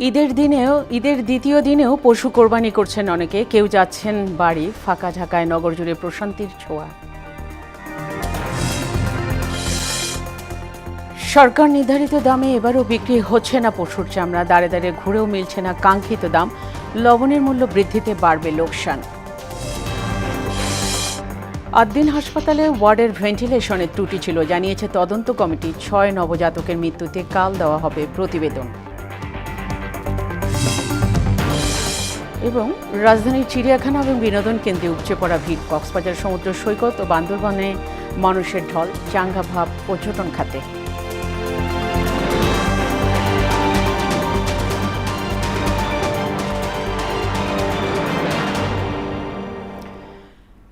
ঈদের দ্বিতীয় দিনেও পশু কোরবানি করছেন অনেকে, কেউ যাচ্ছেন বাড়ি ফাঁকা ঢাকায়, নগর জুড়ে প্রশান্তির ছোঁয়া। সরকার নির্ধারিত দামে এবারও বিক্রি হচ্ছে না পশুর চামড়া, দাঁড়ে দাঁড়িয়ে ঘুরেও মিলছে না কাঙ্ক্ষিত দাম, লবণের মূল্য বৃদ্ধিতে বাড়বে লোকসান। আদ্দিন হাসপাতালে ওয়ার্ডের ভেন্টিলেশনের ত্রুটি ছিল, জানিয়েছে তদন্ত কমিটি। 6 নবজাতকের মৃত্যুতে কাল দেওয়া হবে প্রতিবেদন। এবং রাজধানীর চিড়িয়াখানা এবং বিনোদন কেন্দ্রে উপচে পড়া ভিড়, কক্সবাজার সমুদ্র সৈকত ও বান্দরবানে মানুষের ঢল, চাঙ্গা ভাব পর্যটন খাতে।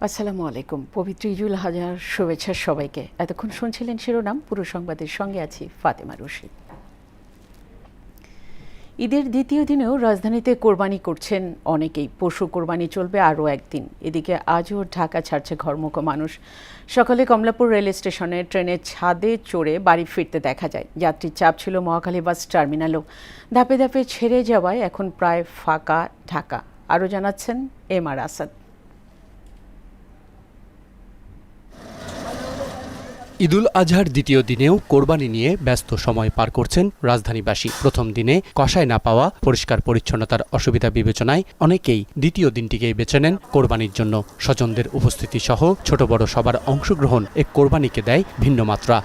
আসসালামু আলাইকুম, পবিত্র ঈদুল আজহার শুভেচ্ছা সবাইকে। এতক্ষণ শুনছিলেন শিরোনাম, পুরো সংবাদের সঙ্গে আছি ফাতেমা রশিদ। ঈদের দ্বিতীয় দিনেও রাজধানীতে কোরবানি করছেন অনেকেই। পশু কোরবানি চলবে আরও একদিন। এদিকে আজও ঢাকা ছাড়ছে ঘরমুখ মানুষ। সকালে কমলাপুর রেল স্টেশনে ট্রেনের ছাদে চড়ে বাড়ি ফিরতে দেখা যায়। যাত্রীর চাপ ছিল মহাখালী বাস টার্মিনালেও। ধাপে ধাপে ছেড়ে যাওয়ায় এখন প্রায় ফাঁকা ঢাকা। আরও জানাচ্ছেন এমআর আসাদ। ঈদুল আজহার দ্বিতীয় দিনেও কোরবানি নিয়ে ব্যস্ত সময় পার করছেন রাজধানীবাসী। প্রথম দিনে কষায় না পাওয়া পরিষ্কার পরিচ্ছন্নতার অসুবিধা বিবেচনায় অনেকেই দ্বিতীয় দিনটিকেই বেছে নেন কোরবানির জন্য। স্বজনদের উপস্থিতি সহ ছোট বড় সবার অংশগ্রহণ এক কোরবানিকে দেয় ভিন্ন মাত্রা।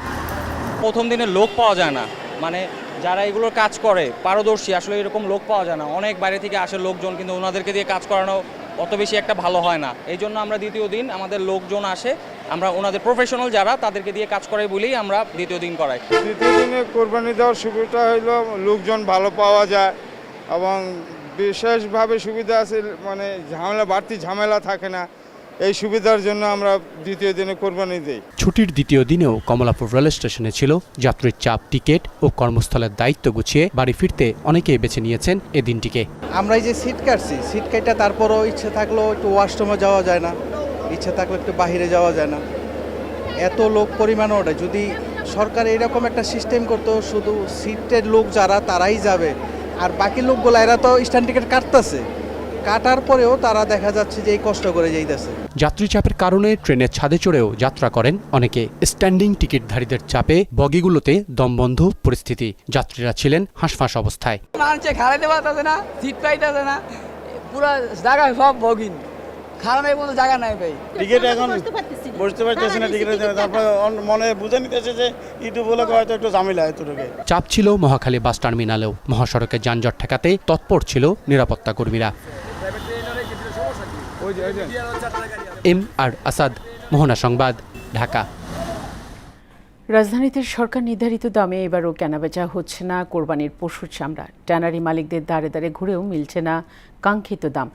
প্রথম দিনে লোক পাওয়া যায় না, মানে যারা এগুলোর কাজ করে পারদর্শী, আসলে এরকম লোক পাওয়া যায় না। অনেক বাইরে থেকে আসে লোকজন, কিন্তু ওনাদেরকে দিয়ে কাজ করানো অত বেশি একটা ভালো হয় না। এই জন্য আমরা দ্বিতীয় দিন আমাদের লোকজন আসে, আমরা ওনাদের প্রফেশনাল যারা তাদেরকে দিয়ে কাজ করাই বলেই আমরা দ্বিতীয় দিন করাই। দ্বিতীয় দিনে কোরবানি দেওয়ার সুবিধা হইলো লোকজন ভালো পাওয়া যায় এবং বিশেষভাবে সুবিধা আছে, মানে বাড়তি ঝামেলা থাকে না। এই সুবিধার জন্য আমরা দ্বিতীয় দিনে কোরবানি দিই। ছুটির দ্বিতীয় দিনেও কমলাপুর রেল স্টেশনে ছিল যাত্রীর চাপ, টিকিট ও কর্মস্থলের দায়িত্ব গুছিয়ে বাড়ি ফিরতে অনেকেই বেছে নিয়েছেন এ দিনটিকে। আমরা এই যে সিট কাটছি, সিট কাটা তারপরও ইচ্ছে থাকলেও একটু ওয়াশরুমে যাওয়া যায় না, ইচ্ছে থাকলে একটু বাহিরে যাওয়া যায় না। এত লোক পরিমাণ ওঠে। যদি সরকার এরকম একটা সিস্টেম করতো, শুধু সিটের লোক যারা তারাই যাবে, আর বাকি লোকগুলো এরা তো স্ট্যান্ড টিকিট কাটতেছে, কাটার পরেও তারা দেখা যাচ্ছে যে এই কষ্ট করে যাইতেছে। যাত্রী চাপের কারণে ট্রেনের ছাদে চড়েও যাত্রা করেন অনেকে। স্ট্যান্ডিং টিকিটধারীদের চাপে বগিগুলোতে দমবন্ধ পরিস্থিতি। যাত্রীরা ছিলেন হাঁসফাঁস অবস্থায়। মানুষে খাড়াইতে পারতেছে না, সিট পাইতেছে না, পুরো জায়গা সব বগিন, খাড়ানোর মতো জায়গা নাই ভাই। টিকিট এখন বসতে পারতেছে না, টিকিটের জন্য। তারপর মনে বুঝে নিতেছে যে ইউটিউব বলে হয়তো একটু ঝামেলা এতটুকু। চাপ ছিল মহাখালী বাস টার্মিনালেও। মহাসড়কে যানজট ঠেকাতে তৎপর ছিল নিরাপত্তা কর্মীরা। এমআর আসাদ, মোহনা সংবাদ, ঢাকা। রাজধানীতে সরকার নির্ধারিত দামে এবারও কেনাবেচা হচ্ছে না কোরবানির পশুর চামড়া। ট্যানারি মালিকদের দাঁড়ে দাঁড়ে ঘুরেও মিলছে না কাঙ্ক্ষিত দাম।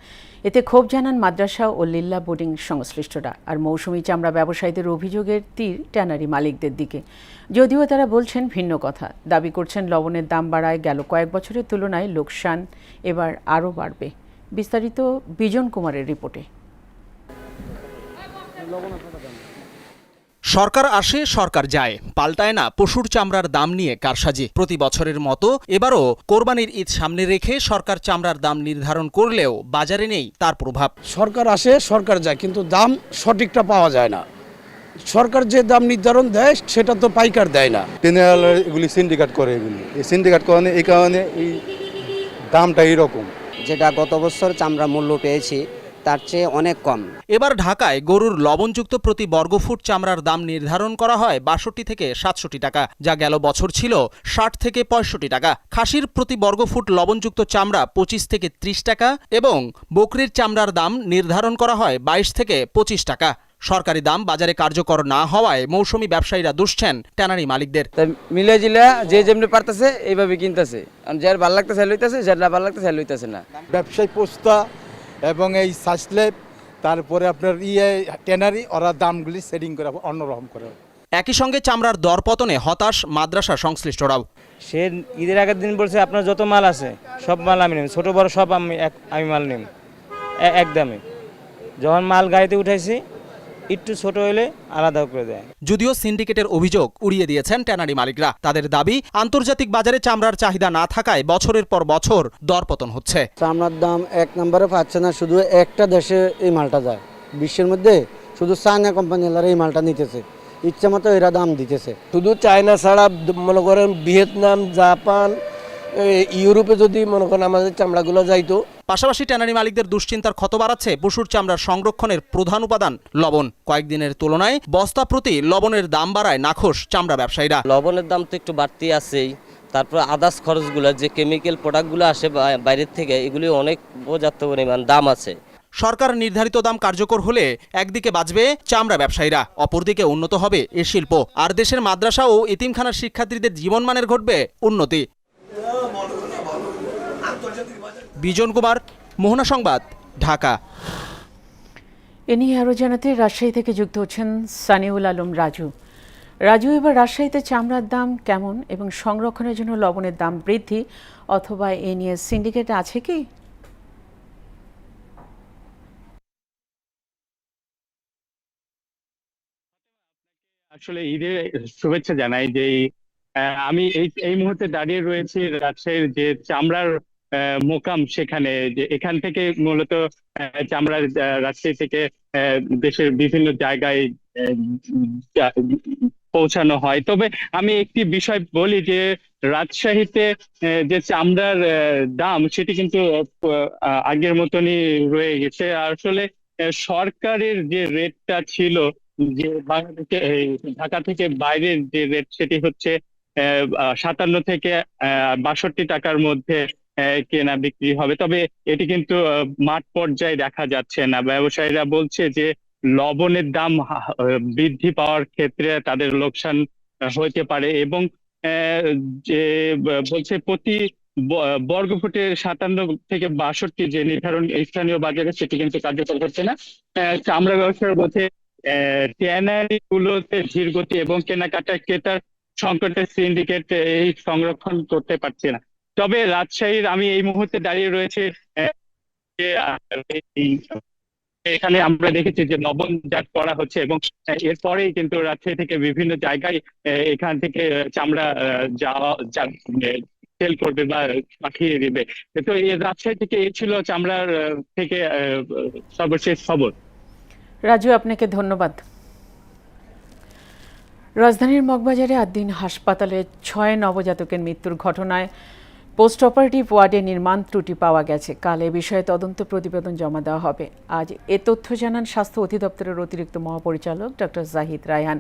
এতে ক্ষোভ জানান মাদ্রাসা ও লিল্লা বোর্ডিং সংশ্লিষ্টরা। আর মৌসুমি চামড়া ব্যবসায়ীদের অভিযোগের তীর ট্যানারি মালিকদের দিকে, যদিও তারা বলছেন ভিন্ন কথা। দাবি করছেন লবণের দাম বাড়ায় গেল কয়েক বছরের তুলনায় লোকসান এবার আরও বাড়বে। বিস্তারিত বিজন কুমারের রিপোর্টে। সরকার আসে সরকার যায়, পাল্টায় না পশুর চামড়ার দাম নিয়ে কারসাজি। প্রতি বছরের মতো এবারও কোরবানির ঈদ সামনে রেখে সরকার চামড়ার দাম নির্ধারণ করলেও বাজারে নেই তার প্রভাব। সরকার আসে সরকার যায়, কিন্তু দাম সঠিকটা পাওয়া যায় না। সরকার যে দাম নির্ধারণ দেয় সেটা তো পাইকার দেয় না। এগুলি সিন্ডিকেট করে, এই সিন্ডিকেট করে, এই কারণে এই দামটা এইরকম। যেটা গত বছর চামড়া মূল্য পেয়েছি তার চেয়ে অনেক কম। এবার ঢাকায় গরুর লবণযুক্ত প্রতি বর্গফুট চামড়ার দাম নির্ধারণ করা হয় ৬২ থেকে ৬৭ টাকা, যা গেল বছর ছিল ৬০ থেকে ৬৫ টাকা। খাসির প্রতি বর্গফুট লবণযুক্ত চামড়া ২৫ থেকে ৩০ টাকা এবং বকরির চামড়ার দাম নির্ধারণ করা হয় ২২ থেকে ২৫ টাকা। সরকারি দাম বাজারে কার্যকর না হওয়ায় মৌসুমি ব্যবসায়ীরা দুষছেন ট্যানারি মালিকদের। মিলে জিলা যে যেমনি পারতেছে এইভাবে কিনতেছে, যার ভালো লাগতেছে লইতেছে, যার না ভালো লাগতেছে লইতেছে না। ব্যবসায়ী পোস্তা এবং এই সাসলেপ, তারপরে আপনার ট্যানারি, ওরা দামগুলি সেটিং করে অন্যরকম করে। একই সঙ্গে চামড়ার দরপতনে হতাশ মাদ্রাসা সংশ্লিষ্টরাও। সে ঈদের আগের দিন বলছে আপনার যত মাল আছে সব মাল আমি নেব, ছোট বড় সব আমি মাল নেব এক দামে। যখন মাল গাড়িতে উঠাইছি একটু ছোট হলে আলাদা করে দেয়। যদিও সিন্ডিকেটের অভিযোগ উড়িয়ে দিয়েছেন ট্যানারি মালিকরা। তাদের দাবি, আন্তর্জাতিক বাজারে চামড়ার চাহিদা না থাকায় বছরের পর বছর দরপতন হচ্ছে। চামড়ার দাম এক নম্বরে পাচ্ছে না, শুধু একটা দেশে এই মালটা যায়। বিশ্বের মধ্যে শুধু চায়না কোম্পানিরা এই মালটা নিতেছে, ইচ্ছা মতো এরা দাম দিতেছে। শুধু চায়না ছাড়া মনে করেন ভিয়েতনাম, জাপান, ইউরোপে যদি মনে করেন আমাদের চামড়াগুলো যাইতো। পাশাপাশি ট্যানারি মালিকদের দুশ্চিন্তার ক্ষত বাড়াচ্ছে পশুর চামড়ার সংরক্ষণের প্রধান উপাদান লবণ। কয়েকদিনের তুলনায় বস্তা প্রতি লবণের দাম বাড়ায় নাখোশ চামড়া ব্যবসায়ীরা। লবণের দাম তো একটু বাড়তি আছেই, তারপর আদার্স খরচগুলো যে কেমিক্যাল প্রোডাক্টগুলো আসে বাইরের থেকে, এগুলি অনেক পর্যাপ্ত পরিমাণ দাম আছে। সরকার নির্ধারিত দাম কার্যকর হলে একদিকে বাঁচবে চামড়া ব্যবসায়ীরা, অপরদিকে উন্নত হবে এ শিল্প, আর দেশের মাদ্রাসা ও এতিমখানার শিক্ষার্থীদের জীবনমানের ঘটবে উন্নতি। বিজন কুমার, মোহনা সংবাদ, ঢাকা। এ নিয়ে আরও জানাতে রাজশাহী থেকে যুক্ত হচ্ছেন সানিউল আলম রাজু। রাজু, এবার রাজশাহীতে চামড়ার দাম কেমন এবং সংরক্ষণের জন্য লবণের দাম বৃদ্ধি অথবা এ নিয়ে সিন্ডিকেট আছে কি? আসলে ঈদের শুভেচ্ছা জানাই যে আমি এই মুহূর্তে দাঁড়িয়ে রয়েছি রাজশাহীর যে চামড়ার মোকাম, সেখানে যে এখান থেকে মূলত চামড়ার রাজশাহী থেকে দেশের বিভিন্ন জায়গায় পৌঁছানো হয়। তবে আমি একটি বিষয় বলি যে রাজশাহীতে যে চামড়ার দাম সেটি কিন্তু আগের মতনই রয়ে গেছে। আসলে সরকারের যে রেটটা ছিল, যে বাংলাদেশে ঢাকা থেকে বাইরের যে রেট, সেটি হচ্ছে 57 থেকে 62 টাকার মধ্যে কেনা বিক্রি হবে। তবে এটি কিন্তু মাঠ পর্যায়ে দেখা যাচ্ছে না। ব্যবসায়ীরা বলছে যে লবণের দাম বৃদ্ধি পাওয়ার ক্ষেত্রে তাদের লোকসান হতে পারে, এবং যে বলছে প্রতি বর্গফুটে 57 থেকে 62 যে নির্ধারণ স্থানীয় বাজারে, সেটি কিন্তু কার্যকর হচ্ছে না। চামড়া ব্যবসায়ীরা বলছে ট্যানারি গুলোতে ধীর গতি এবং কেনাকাটা ক্রেতার সংকটের সিন্ডিকেট এই সংরক্ষণ করতে পারছে না। তবে রাজশাহীর আমি এই মুহূর্তে দাঁড়িয়ে রয়েছে, এখানে আমরা দেখেছি যে লবণজাত করা হচ্ছে, এবং এরপরেই কিন্তু রাজশাহী থেকে বিভিন্ন জায়গায় এখান থেকে চামড়া যাওয়া সেল করবে বা পাঠিয়ে দিবে। তো এই রাজশাহী থেকে এই ছিল চামড়ার থেকে সর্বশেষ খবর। রাজু, আপনাকে ধন্যবাদ। রাজধানীর মগবাজারে আদ্দিন হাসপাতালে 6 নবজাতকের মৃত্যুর ঘটনায় পোস্ট অপারেটিভ ওয়ার্ডে নির্মাণ ত্রুটি পাওয়া গেছে। কাল এ বিষয়ে তদন্ত প্রতিবেদন জমা দেওয়া হবে। আজ এ তথ্য জানান স্বাস্থ্য অধিদপ্তরের অতিরিক্ত মহাপরিচালক ডক্টর জাহিদ রায়হান।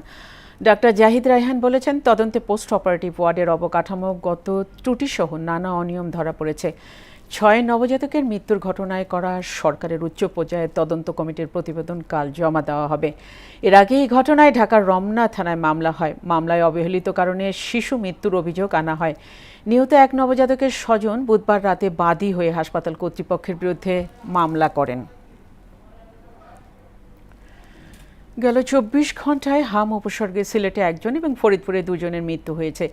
ডক্টর জাহিদ রায়হান বলেছেন, তদন্তে পোস্ট অপারেটিভ ওয়ার্ডের অবকাঠামোগত ত্রুটিসহ নানা অনিয়ম ধরা পড়েছে। 6 নবজাতকের মৃত্যুর ঘটনায় করা সরকারের উচ্চ পর্যায়ের তদন্ত কমিটির প্রতিবেদন কাল জমা দেওয়া হবে। এর আগে এই ঘটনায় ঢাকার রমনা থানায় মামলা হয়। মামলায় অবহেলিত কারণে শিশু মৃত্যুর অভিযোগ আনা হয়। নিহত 1 নবজাতকের স্বজন বুধবার রাতে বাদী হয়ে হাসপাতাল কর্তৃপক্ষের বিরুদ্ধে মামলা করেন। গেল 24 ঘন্টায় হাম উপসর্গে সিলেটে 1 জন এবং ফরিদপুরে 2 জনের মৃত্যু হয়েছে।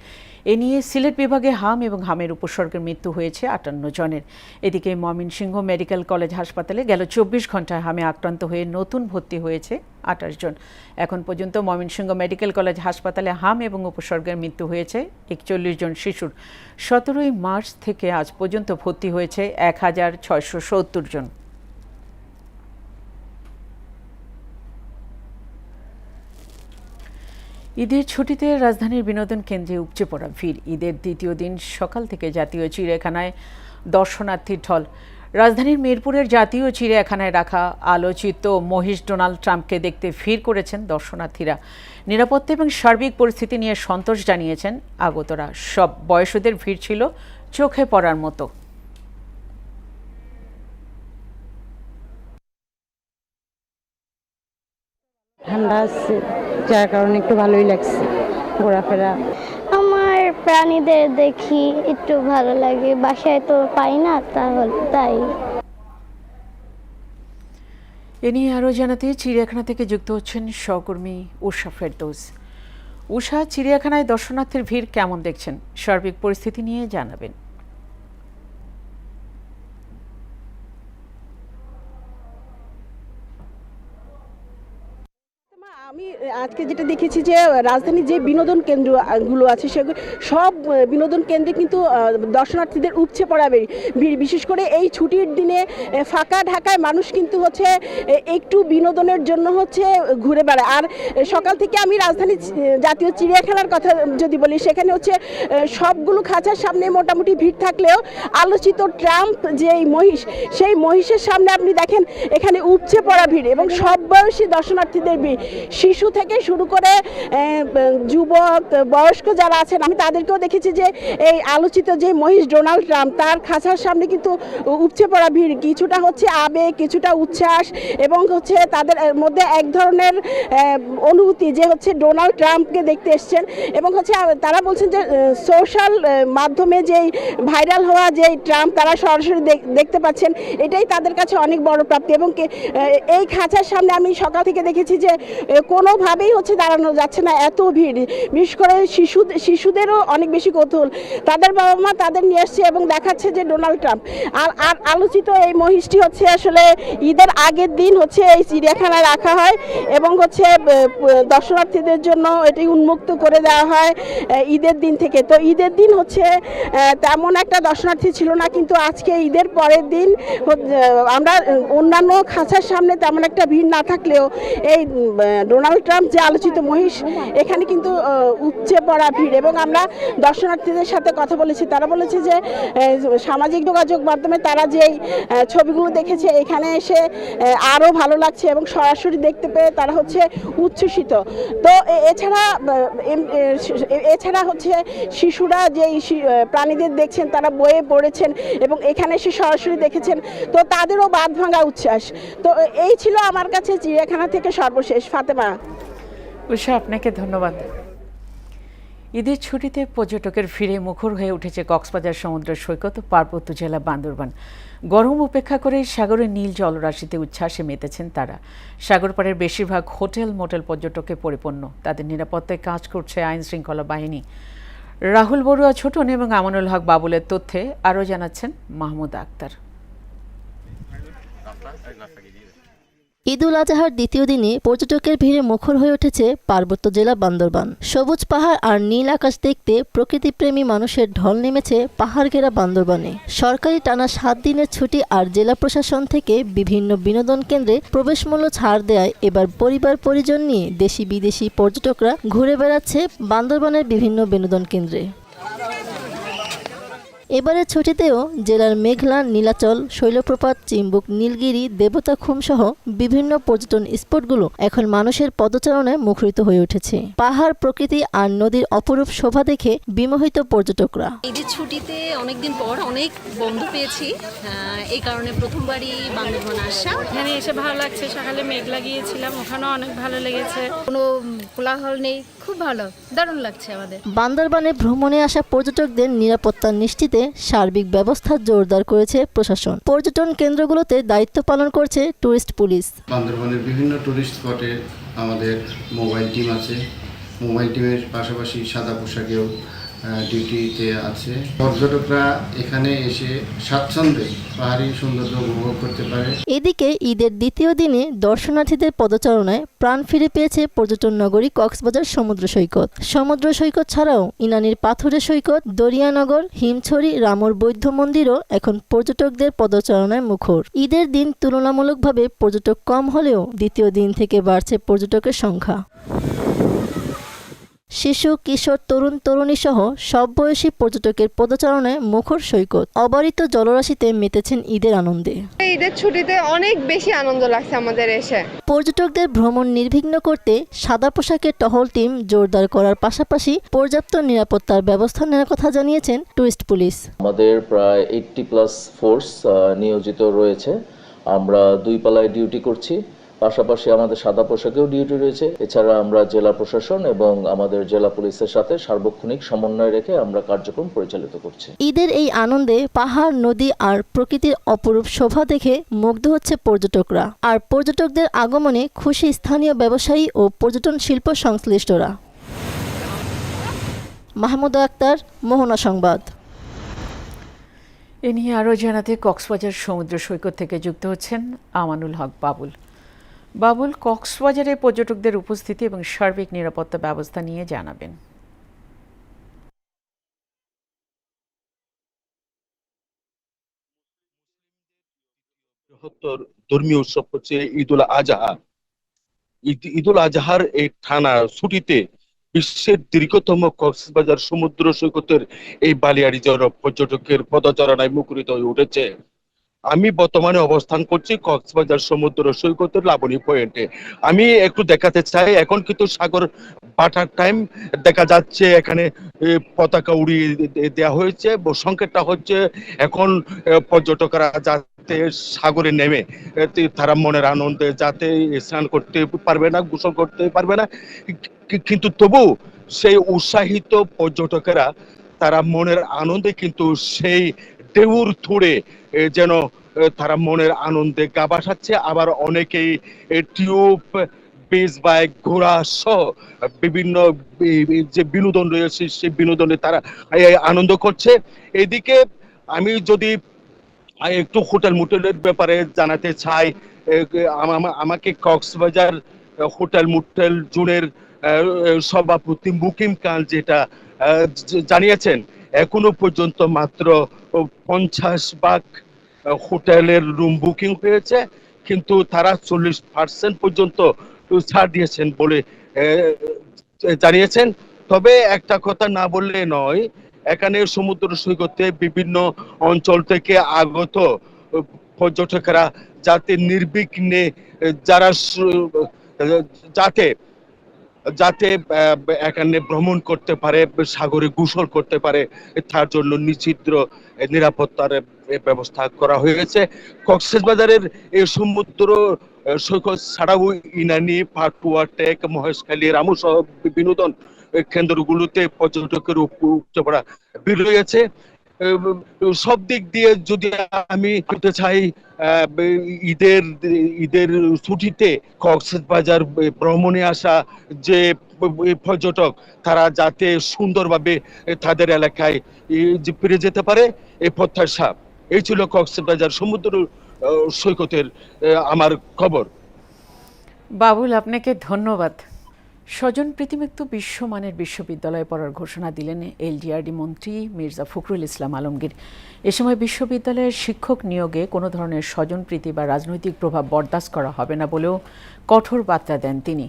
এ নিয়ে সিলেট বিভাগে হাম এবং হামের উপসর্গের মৃত্যু হয়েছে 58 জনের। এদিকে ময়মনসিংহ মেডিকেল কলেজ হাসপাতালে গেল 24 ঘন্টায় হামে আক্রান্ত হয়ে নতুন ভর্তি হয়েছে 28 জন। এখন পর্যন্ত ময়মনসিংহ মেডিকেল কলেজ হাসপাতালে হাম এবং উপসর্গের মৃত্যু হয়েছে 41 জন শিশুর। 17ই মার্চ থেকে আজ পর্যন্ত ভর্তি হয়েছে 1670 জন। ঈদের ছুটিতে রাজধানীর বিনোদন কেন্দ্রে উপচে পড়া ভিড়। ঈদের দ্বিতীয় দিন সকাল থেকে জাতীয় চিড়িয়াখানায় দর্শনার্থীর ঢল। রাজধানীর মিরপুরের জাতীয় চিড়িয়াখানায় রাখা আলোচিত মহিষ ডোনাল্ড ট্রাম্পকে দেখতে ভিড় করেছেন দর্শনার্থীরা। নিরাপত্তা এবং সার্বিক পরিস্থিতি নিয়ে সন্তোষ জানিয়েছেন আগতরা। সব বয়সীদের ভিড় ছিল চোখে পড়ার মতো। ঠান্ডা আছে, যার কারণে একটু ভালোই লাগছে ঘোরাফেরা। আমার প্রাণীদের দেখি একটু ভালো লাগে, বাসায় তো পাই না, তাই। এ নিয়ে আরও জানাতে চিড়িয়াখানা থেকে যুক্ত হচ্ছেন সহকর্মী উষা ফেরদৌস। উষা, চিড়িয়াখানায় দর্শনার্থীর ভিড় কেমন দেখছেন? সার্বিক পরিস্থিতি নিয়ে জানাবেন। আমি আজকে যেটা দেখেছি যে রাজধানীর যে বিনোদন কেন্দ্রগুলো আছে সেগুলো সব বিনোদন কেন্দ্রে কিন্তু দর্শনার্থীদের উপচে পড়া ভিড়, বিশেষ করে এই ছুটির দিনে ফাঁকা ঢাকায় মানুষ কিন্তু হচ্ছে একটু বিনোদনের জন্য হচ্ছে ঘুরে বেড়ায়। আর সকাল থেকে আমি রাজধানী জাতীয় চিড়িয়াখানার কথা যদি বলি, সেখানে হচ্ছে সবগুলো খাঁচার সামনে মোটামুটি ভিড় থাকলেও আলোচিত ট্রাম্প যে মহিষ, সেই মহিষের সামনে আপনি দেখেন এখানে উপচে পড়া ভিড় এবং সব বয়সী দর্শনার্থীদের ভিড়, শিশু থেকে শুরু করে যুবক বয়স্ক যারা আছেন আমি তাদেরকেও দেখেছি যে এই আলোচিত যে মহিষ ডোনাল্ড ট্রাম্প তার খাঁচার সামনে কিন্তু উপচে পড়া ভিড়, কিছুটা হচ্ছে আবেগ, কিছুটা উচ্ছ্বাস এবং হচ্ছে তাদের মধ্যে এক ধরনের অনুভূতি যে হচ্ছে ডোনাল্ড ট্রাম্পকে দেখতে এসছেন এবং হচ্ছে তারা বলছেন যে সোশ্যাল মাধ্যমে যেই ভাইরাল হওয়া যেই ট্রাম্প তারা সরাসরি দেখতে পাচ্ছেন, এটাই তাদের কাছে অনেক বড় প্রাপ্তি। এবং এই খাঁচার সামনে আমি সকাল থেকে দেখেছি যে কোনোভাবেই হচ্ছে দাঁড়ানো যাচ্ছে না, এত ভিড়, বিশেষ করে শিশুদেরও অনেক বেশি কৌতূহল, তাদের বাবা মা তাদের নিয়ে আসছে এবং দেখাচ্ছে যে ডোনাল্ড ট্রাম্প। আর আলোচিত এই মহিষটি হচ্ছে আসলে ঈদের আগের দিন হচ্ছে এই চিড়িয়াখানায় রাখা হয় এবং হচ্ছে দর্শনার্থীদের জন্য এটি উন্মুক্ত করে দেওয়া হয় ঈদের দিন থেকে। তো ঈদের দিন হচ্ছে তেমন একটা দর্শনার্থী ছিল না, কিন্তু আজকে ঈদের পরের দিন আমরা অন্যান্য খাঁচার সামনে তেমন একটা ভিড় না থাকলেও এই ডোনাল্ড ট্রাম্প যে আলোচিত মহিষ এখানে কিন্তু উপচে পড়া ভিড়। এবং আমরা দর্শনার্থীদের সাথে কথা বলেছি, তারা বলেছে যে সামাজিক যোগাযোগ মাধ্যমে তারা যেই ছবিগুলো দেখেছে এখানে এসে আরও ভালো লাগছে এবং সরাসরি দেখতে পেয়ে তারা হচ্ছে উচ্ছ্বসিত। তো এছাড়া হচ্ছে শিশুরা যেই প্রাণীদের দেখছেন তারা বইয়ে পড়েছেন এবং এখানে এসে সরাসরি দেখেছেন, তো তাদেরও বাঁধ ভাঙা উচ্ছ্বাস। তো এই ছিল আমার কাছে চিড়িয়াখানা থেকে সর্বশেষ। ফাতেমা। উষা, আপনাকে ধন্যবাদ। ঈদের ছুটিতে পর্যটকের ভিড়ে মুখর হয়ে উঠেছে কক্সবাজার সমুদ্র সৈকত ও পার্বত্য জেলা বান্দরবান। গরম উপেক্ষা করে সাগরের নীল জলরাশিতে উচ্ছ্বাসে মেতেছেন তারা। সাগর পাড়ের বেশিরভাগ হোটেল মোটেল পর্যটকে পরিপূর্ণ, তাদের নিরাপত্তায় কাজ করছে আইন শৃঙ্খলা বাহিনী। রাহুল বড়ুয়া ছোটন এবং আমানুল হক বাবুলের তথ্যে আরও জানাচ্ছেন মাহমুদ আক্তার। ঈদুল আজহার দ্বিতীয় দিনে পর্যটকের ভিড়ে মুখর হয়ে উঠেছে পার্বত্য জেলা বান্দরবান। সবুজ পাহাড় আর নীল আকাশ দেখতে প্রকৃতিপ্রেমী মানুষের ঢল নেমেছে পাহাড় ঘেরা বান্দরবানে। সরকারি টানা 7 দিনের ছুটি আর জেলা প্রশাসন থেকে বিভিন্ন বিনোদন কেন্দ্রে প্রবেশ মূল্য ছাড় দেয় এবার পরিবার পরিজন নিয়ে দেশি বিদেশি পর্যটকরা ঘুরে বেড়াচ্ছে বান্দরবানের বিভিন্ন বিনোদন কেন্দ্রে। এবারের ছুটিতেও জেলার মেঘলা, নীলাচল, শৈলপ্রপাত, চিম্বুক, নীলগিরি, দেবতাখুম সহ বিভিন্ন পর্যটন স্পটগুলো এখন মানুষের পদচারণায় মুখরিত হয়ে উঠেছে। পাহাড়, প্রকৃতি আর নদীর অপরূপ শোভা দেখে বিমোহিত পর্যটকরা। ঈদের ছুটিতে অনেকদিন পর অনেক বন্ধু পেয়েছি, এই কারণে প্রথমবারই বান্দরবান আসা। এখানে এসে ভালো লাগছে, সকালে মেঘলা গিয়েছিলাম, ওখানেও অনেক ভালো লেগেছে, কোনো কোলাহল নেই, খুব ভালো, দারুণ লাগছে আমাদের। বান্দরবানে ভ্রমণে আসা পর্যটকদের নিরাপত্তা নিশ্চিতে সার্বিক ব্যবস্থা জোরদার করেছে প্রশাসন। পর্যটন কেন্দ্রগুলোতে দায়িত্ব পালন করছে টুরিস্ট পুলিশ। বান্দরবানের বিভিন্ন টুরিস্ট স্পটে আমাদের মোবাইল টিম আছে, মোবাইল টিমের পাশাপাশি সাদা পোশাকেও ডিউটিতে আছে। পর্যটকরা এখানে এসে স্বাচ্ছন্দ্যে পাহাড়ি সৌন্দর্য উপভোগ করতে পারে। এদিকে ঈদের দ্বিতীয় দিনে দর্শনার্থীদের পদচারণায় প্রাণ ফিরে পেয়েছে পর্যটন নগরী কক্সবাজার সমুদ্র সৈকত। সমুদ্র সৈকত ছাড়াও ইনানির পাথুরে সৈকত, দরিয়ানগর, হিমছড়ি, রামর বৌদ্ধ মন্দিরও এখন পর্যটকদের পদচারণায় মুখর। ঈদের দিন তুলনামূলকভাবে পর্যটক কম হলেও দ্বিতীয় দিন থেকে বাড়ছে পর্যটকের সংখ্যা। শিশু, কিশোর, তরুণ তরুণী সহ সব বয়সী পর্যটকের পদচারণায় মুখর সৈকত। অবারিত জলরাশিতে মেতেছেন ঈদের আনন্দে। ঈদের ছুটিতে অনেক বেশি আনন্দ লাগছে আমাদের এসে। পর্যটকদের ভ্রমণ নির্বিঘ্ন করতে সাদা পোশাকে টহল টিম জোরদার করার পাশাপাশি পর্যাপ্ত নিরাপত্তার ব্যবস্থা নেওয়ার কথা জানিয়েছেন টুরিস্ট পুলিশ। আমাদের প্রায় 80+ ফোর্স নিয়োজিত রয়েছে। আমরা 2 পালায় ডিউটি করছি, পাশাপাশি আমাদের সাদা পোশাকেও ডিউটি রয়েছে। এছাড়া আমরা জেলা প্রশাসন এবং আমাদের জেলা পুলিশের সাথে সার্বক্ষণিক সমন্বয় রেখে আমরা কার্যক্রম পরিচালিত করছি। ঈদের এই আনন্দে পাহাড়, নদী আর প্রকৃতির অপরূপ শোভা দেখে মুগ্ধ হচ্ছে পর্যটকরা। আর পর্যটকদের আগমনে খুশি স্থানীয় ব্যবসায়ী ও পর্যটন শিল্প সংশ্লিষ্টরা। মাহমুদ আক্তার, মোহনা সংবাদ। এ নিয়ে আরও জানাতে কক্সবাজার সমুদ্র সৈকত থেকে যুক্ত হচ্ছেন আমানুল হক বাবুল। বাবুল, কক্সবাজারে পর্যটকদের উপস্থিতি এবং সার্বিক নিরাপত্তা ব্যবস্থা নিয়ে জানাবেন। বৃহত্তর ধর্মীয় উৎসব হচ্ছে ঈদুল আজহা। ঈদুল আজহার এই টানা ছুটিতে বিশ্বের দীর্ঘতম কক্সবাজার সমুদ্র সৈকতের এই বালিয়াড়ি জড় পর্যটকের পদচারণায় মুখরিত হয়ে উঠেছে। আমি বর্তমানে অবস্থান করছি কক্সবাজার সমুদ্র সৈকতের লাবণী পয়েন্টে। আমি একটু দেখাতে চাই, এখন কিন্তু সাগর বাটার টাইম দেখা যাচ্ছে, এখানে পতাকা উড়িয়ে দেওয়া হয়েছে। সংকেতটা হচ্ছে এখন পর্যটকরা যাতে সাগরে নেমে তারা মনের আনন্দে যাতে স্নান করতে পারবে না, গোসল করতে পারবে না, কিন্তু তবু সেই উৎসাহিত পর্যটকেরা তারা মনের আনন্দে কিন্তু সেই ঢেউর থুড়ে যেন তারা মনের আনন্দে গা ভাসাচ্ছে। আবার অনেকেই টিউব, বেস বাইক, ঘোড়া সহ বিভিন্ন যে বিনোদন রয়েছে সেই বিনোদনে তারা আনন্দ করছে। এদিকে আমি যদি একটু হোটেল মোটেলের ব্যাপারে জানাতে চাই, আমাকে কক্সবাজার হোটেল মোটেল জোনের সভাপতি মুকিম খান যেটা জানিয়েছেন, এখনো পর্যন্ত মাত্র 50 হোটেলের রুম বুকিং হয়েছে, কিন্তু তারা 40% পর্যন্ত ছাড় দিয়েছেন বলে জানিয়েছেন। তবে একটা কথা না বললে নয়, এখানে সমুদ্র সৈকতে বিভিন্ন অঞ্চল থেকে আগত পর্যটকেরা যাতে নির্বিঘ্নে যাতে এখানে ভ্রমণ করতে পারে, সাগরে গোসল করতে পারে, তার জন্য নিশ্চিত নিরাপত্তার ব্যবস্থা করা হয়েছে। কক্সবাজারের এই সমুদ্র সৈকত ছাড়াও ইনানি, পাটুয়া, টেক, মহেশখালী, রামু সহ বিনোদন কেন্দ্রগুলোতে পর্যটকের উপচে ভিড় রয়েছে। সব দিক দিয়ে যদি আমি বলতে চাই, ঈদের ছুটিতে কক্সবাজার ভ্রমণে আসা যে পর্যটক তারা যাতে সুন্দরভাবে তাদের এলাকায় ফিরে যেতে পারে এই প্রত্যাশা। এই ছিল কক্সবাজার সমুদ্র সৈকতের আমার খবর। বাবুল, আপনাকে ধন্যবাদ। স্বজন প্রীতিমুক্ত বিশ্বমানের বিশ্ববিদ্যালয়ে পড়ার ঘোষণা দিলেন এলডিআরডি মন্ত্রী মির্জা ফখরুল ইসলাম আলমগীর। এ সময় বিশ্ববিদ্যালয়ের শিক্ষক নিয়োগে কোনো ধরনের স্বজনপ্রীতি বা রাজনৈতিক প্রভাব বরদাস্ত করা হবে না বলেও কঠোর বার্তা দেন তিনি।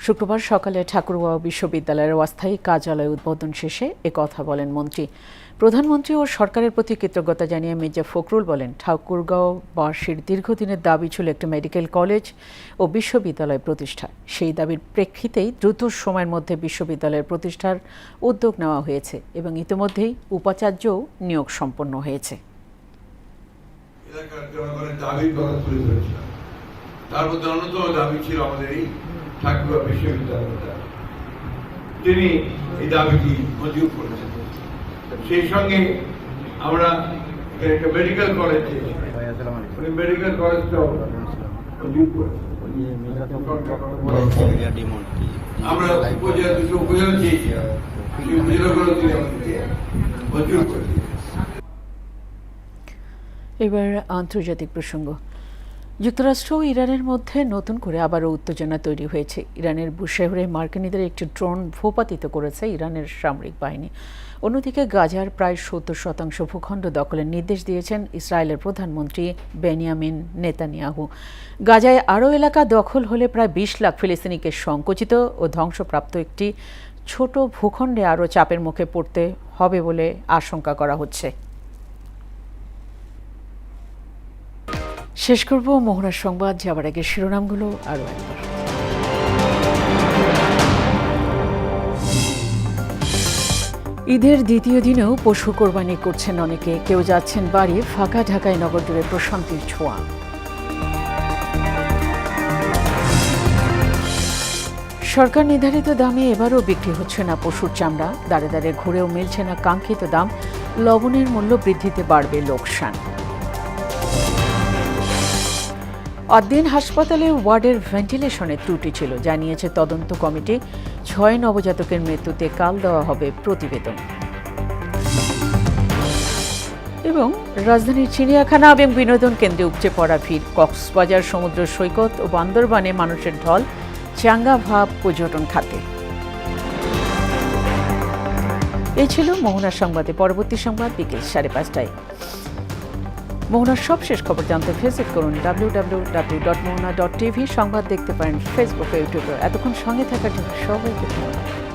শুক্রবার সকালে ঠাকুরগাঁও বিশ্ববিদ্যালয়ের অস্থায়ী কার্যালয় উদ্বোধন শেষে একথা বলেন মন্ত্রী। প্রধানমন্ত্রী ও সরকারের প্রতি কৃতজ্ঞতা জানিয়ে মির্জা ফখরুল বলেন, ঠাকুরগাঁওবাসীর দীর্ঘদিনের দাবি ছিল একটি মেডিকেল কলেজ ও বিশ্ববিদ্যালয় প্রতিষ্ঠা। সেই দাবির প্রেক্ষিতেই দ্রুত সময়ের মধ্যে বিশ্ববিদ্যালয়ের প্রতিষ্ঠার উদ্যোগ নেওয়া হয়েছে এবং ইতিমধ্যেই উপাচার্যও নিয়োগ সম্পন্ন হয়েছে। তার মধ্যে অন্যতম দাবি ছিল আমাদের এই ঠাকুরগাঁও বিশ্ববিদ্যালয়টা, তিনি এই দাবিটি মঞ্জুর করেছেন। সেই সঙ্গে আমরা একটা মেডিকেল কলেজ মেডিকেল কলেজটাও মঞ্জুর করেছেন। আমরা উপজেলা দুটো উপজেলা চেয়েছিলাম, সেই উপজেলাগুলো তিনি আমাদেরকে মঞ্জুর করেছেন। এবার আন্তর্জাতিক প্রসঙ্গ। যুক্তরাষ্ট্র ও ইরানের মধ্যে নতুন করে আবারও উত্তেজনা তৈরি হয়েছে। ইরানের বুশহরে মার্কিনীদের একটি ড্রোন ভূপাতিত করেছে ইরানের সামরিক বাহিনী। অন্যদিকে গাজার প্রায় 70% ভূখণ্ড দখলের নির্দেশ দিয়েছেন ইসরায়েলের প্রধানমন্ত্রী বেনিয়ামিন নেতানিয়াহু। গাজায় আরও এলাকা দখল হলে প্রায় 20 লাখ ফিলিস্তিনিকে সংকুচিত ও ধ্বংসপ্রাপ্ত একটি ছোট ভূখণ্ডে আরও চাপের মুখে পড়তে হবে বলে আশঙ্কা করা হচ্ছে। শেষ করব মোহনার সংবাদ, যাবার আগে শিরোনামগুলো আরও একবার। ঈদের দ্বিতীয় দিনেও পশু কোরবানি করছেন অনেকে, কেউ যাচ্ছেন বাড়ি, ফাঁকা ঢাকায় নগর জুড়ে প্রশান্তির ছোঁয়া। সরকার নির্ধারিত দামে এবারও বিক্রি হচ্ছে না পশুর চামড়া, দাঁড়ে দাঁড়ে ঘুরেও মিলছে না কাঙ্ক্ষিত দাম, লবণের মূল্য বৃদ্ধিতে বাড়বে লোকসান। অদিন হাসপাতালে ওয়ার্ডের ভেন্টিলেশনে ত্রুটি ছিল, জানিয়েছে তদন্ত কমিটি। 6 নবজাতকের মৃত্যুতে কাল দেওয়া হবে প্রতিবেদন। এবং রাজধানীর চিড়িয়াখানা এবং বিনোদন কেন্দ্রে উপচে পড়া ভিড়, কক্সবাজার সমুদ্র সৈকত ও বান্দরবানে মানুষের ঢল, চাঙ্গা ভাব পর্যটন খাতে। এই ছিল মোহনার সংবাদে। পরবর্তী সংবাদ বিকেল 5:30টায়। মোহনার সবশেষ খবর জানতে ভিজিট করুন www.mohana.tv। সংবাদ দেখতে পারেন ফেসবুক ও ইউটিউবে। এতক্ষণ সঙ্গে থাকার জন্য সবাইকে ধন্যবাদ।